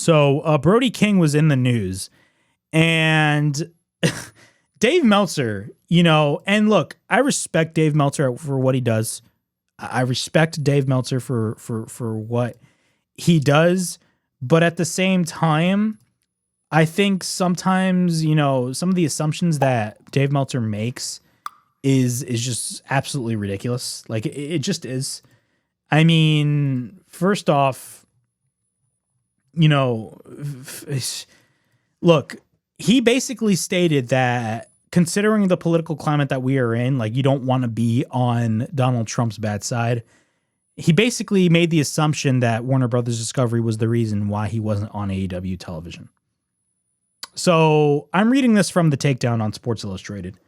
So Brody King was in the news, and Dave Meltzer, and look, I respect Dave Meltzer for what he does. I respect Dave Meltzer for what he does, but at the same time, I think sometimes, some of the assumptions that Dave Meltzer makes is just absolutely ridiculous. Like, it just is. I mean, first off, look, he basically stated that considering the political climate that we are in, like, you don't want to be on Donald Trump's bad side. He basically made the assumption that Warner Brothers Discovery was the reason why he wasn't on AEW television. So I'm reading this from The Takedown on Sports Illustrated.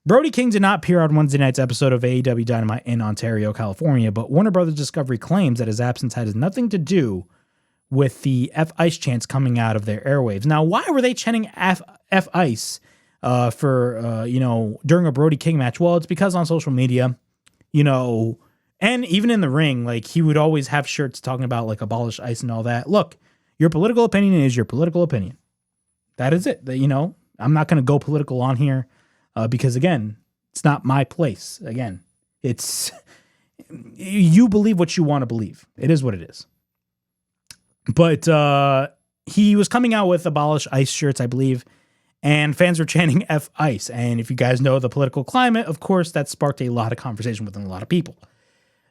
Brody King did not appear on Wednesday night's episode of AEW Dynamite in Ontario, California, but Warner Brothers Discovery claims that his absence had nothing to do with the F-Ice chants coming out of their airwaves. Now, why were they chanting F-Ice during a Brody King match? Well, it's because on social media, and even in the ring, like, he would always have shirts talking about, like, abolish ICE and all that. Look, your political opinion is your political opinion. That is it. I'm not going to go political on here because, again, it's not my place. Again, it's you believe what you want to believe. It is what it is. But he was coming out with abolish ICE shirts, I believe, and fans were chanting F ICE. And if you guys know the political climate, of course, that sparked a lot of conversation within a lot of people.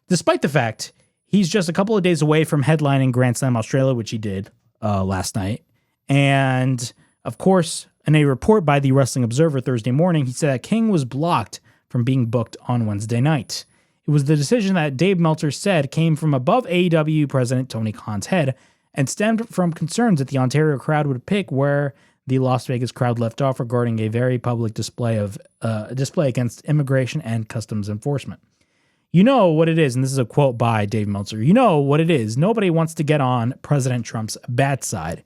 Despite the fact he's just a couple of days away from headlining Grand Slam Australia, which he did last night. And, of course, in a report by the Wrestling Observer Thursday morning, he said that King was blocked from being booked on Wednesday night. It was the decision that Dave Meltzer said came from above AEW president Tony Khan's head and stemmed from concerns that the Ontario crowd would pick where the Las Vegas crowd left off regarding a very public display against immigration and customs enforcement. You know what it is, and this is a quote by Dave Meltzer. You know what it is. Nobody wants to get on President Trump's bad side.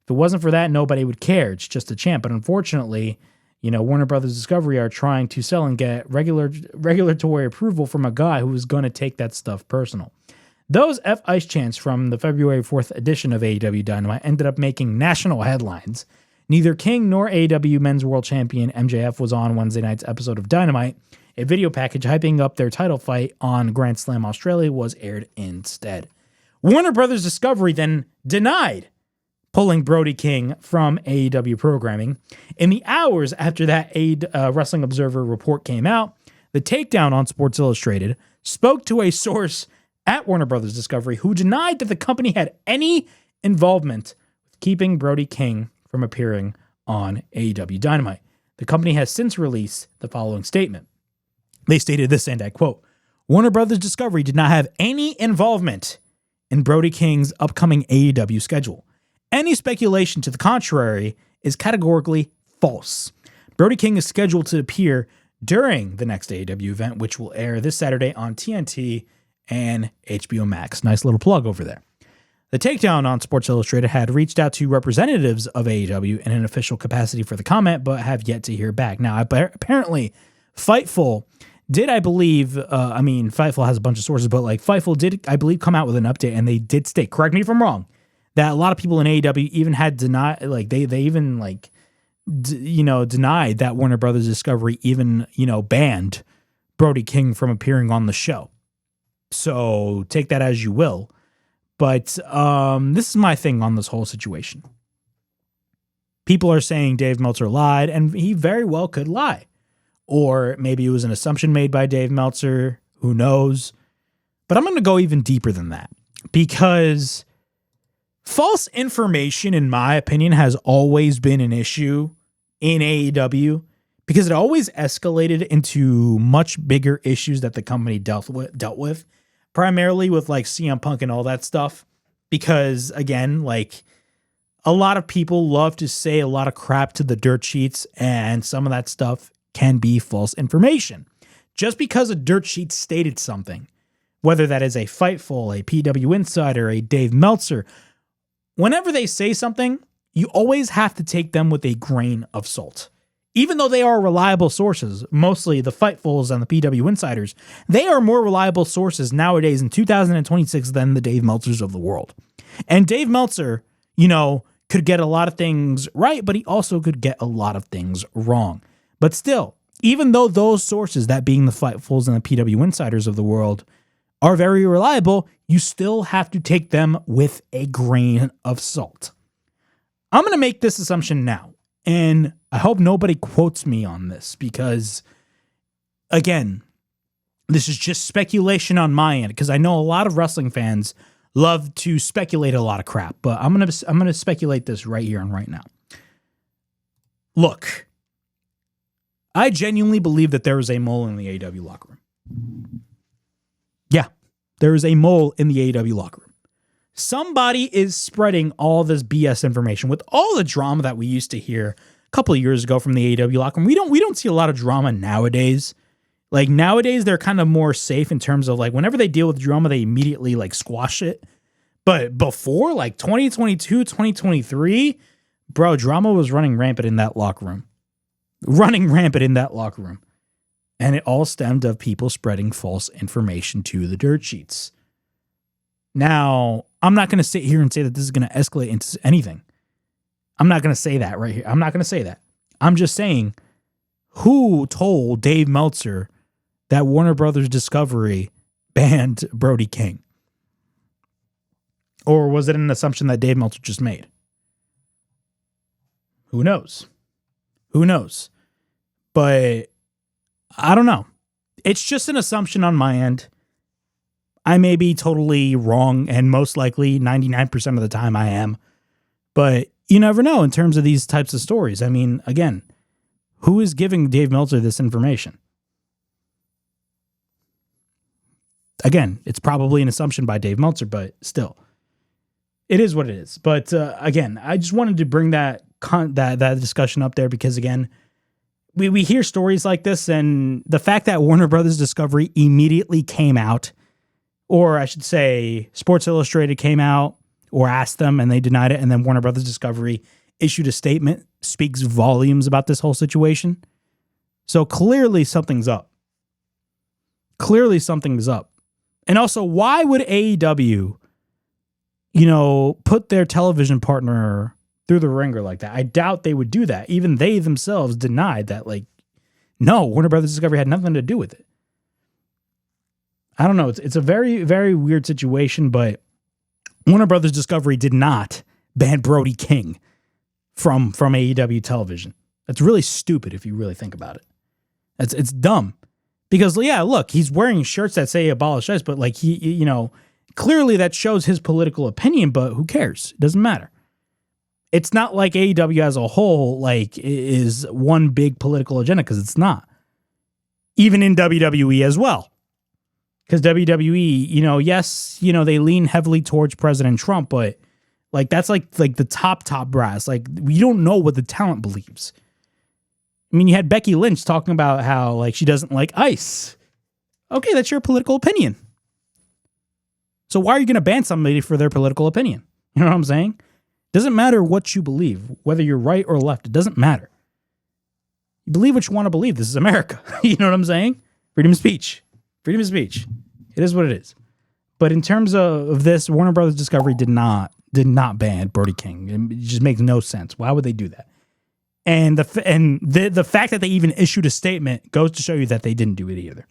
If it wasn't for that, nobody would care. It's just a chant. But unfortunately, Warner Brothers Discovery are trying to sell and get regulatory approval from a guy who is going to take that stuff personal. Those F-Ice chants from the February 4th edition of AEW Dynamite ended up making national headlines. Neither King nor AEW Men's World Champion MJF was on Wednesday night's episode of Dynamite. A video package hyping up their title fight on Grand Slam Australia was aired instead. Warner Brothers Discovery then denied pulling Brody King from AEW programming. In the hours after that Wrestling Observer report came out, The Takedown on Sports Illustrated spoke to a source at Warner Brothers Discovery who denied that the company had any involvement with keeping Brody King from appearing on AEW Dynamite. The company has since released the following statement. They stated this, and I quote, Warner Brothers Discovery did not have any involvement in Brody King's upcoming AEW schedule. Any speculation to the contrary is categorically false. Brody King is scheduled to appear during the next AEW event, which will air this Saturday on TNT and HBO Max. Nice little plug over there. The Takedown on Sports Illustrated had reached out to representatives of AEW in an official capacity for the comment, but have yet to hear back. Now, apparently, Fightful did, I believe, Fightful has a bunch of sources, but like Fightful did, I believe, come out with an update, and they did state, correct me if I'm wrong, that a lot of people in AEW even had denied, like they even like, denied that Warner Brothers Discovery even, banned Brody King from appearing on the show. So take that as you will. But this is my thing on this whole situation. People are saying Dave Meltzer lied, and he very well could lie. Or maybe it was an assumption made by Dave Meltzer. Who knows? But I'm going to go even deeper than that. Because false information, in my opinion, has always been an issue in AEW. Because it always escalated into much bigger issues that the company dealt with. Primarily with like CM Punk and all that stuff. Because again, like a lot of people love to say a lot of crap to the dirt sheets, and some of that stuff can be false information. Just because a dirt sheet stated something, whether that is a Fightful, a PW Insider, a Dave Meltzer, whenever they say something, you always have to take them with a grain of salt. Even though they are reliable sources, mostly the Fightfuls and the PW Insiders, they are more reliable sources nowadays in 2026 than the Dave Meltzers of the world. And Dave Meltzer, could get a lot of things right, but he also could get a lot of things wrong. But still, even though those sources, that being the Fightfuls and the PW Insiders of the world, are very reliable, you still have to take them with a grain of salt. I'm going to make this assumption now, and I hope nobody quotes me on this because, again, this is just speculation on my end because I know a lot of wrestling fans love to speculate a lot of crap, but I'm gonna speculate this right here and right now. Look, I genuinely believe that there is a mole in the AEW locker room. Yeah, there is a mole in the AEW locker room. Somebody is spreading all this BS information with all the drama that we used to hear a couple of years ago from the AEW locker room. We don't see a lot of drama nowadays. Like nowadays, they're kind of more safe in terms of like whenever they deal with drama, they immediately like squash it. But before like 2022, 2023, bro, drama was running rampant in that locker room. And it all stemmed of people spreading false information to the dirt sheets. Now, I'm not going to sit here and say that this is going to escalate into anything. I'm not going to say that right here. I'm not going to say that. I'm just saying, who told Dave Meltzer that Warner Brothers Discovery banned Brody King? Or was it an assumption that Dave Meltzer just made? Who knows? But I don't know. It's just an assumption on my end. I may be totally wrong, and most likely 99% of the time I am. But you never know in terms of these types of stories. I mean, again, who is giving Dave Meltzer this information? Again, it's probably an assumption by Dave Meltzer, but still, it is what it is. But again, I just wanted to bring that discussion up there because, again, we hear stories like this, and the fact that Warner Brothers Discovery immediately came out, or I should say Sports Illustrated came out or asked them and they denied it, and then Warner Brothers Discovery issued a statement, speaks volumes about this whole situation. So clearly something's up. And also, why would AEW, put their television partner through the ringer like that? I doubt they would do that. Even they themselves denied that, no, Warner Brothers Discovery had nothing to do with it. I don't know. It's a very, very weird situation, but Warner Brothers Discovery did not ban Brody King from AEW television. That's really stupid if you really think about it. It's dumb. Because, yeah, look, he's wearing shirts that say abolish ICE, but clearly that shows his political opinion, but who cares? It doesn't matter. It's not like AEW as a whole, is one big political agenda, because it's not. Even in WWE as well. Because WWE, yes, they lean heavily towards President Trump, but that's like the top brass. We don't know what the talent believes. I mean, you had Becky Lynch talking about how she doesn't like ICE. Okay, that's your political opinion. So why are you going to ban somebody for their political opinion? You know what I'm saying? Doesn't matter what you believe, whether you're right or left. It doesn't matter. You believe what you want to believe. This is America. You know what I'm saying? Freedom of speech. Freedom of speech. It is what it is. But in terms of this, Warner Brothers Discovery did not ban Brody King. It just makes no sense. Why would they do that? And the fact that they even issued a statement goes to show you that they didn't do it either.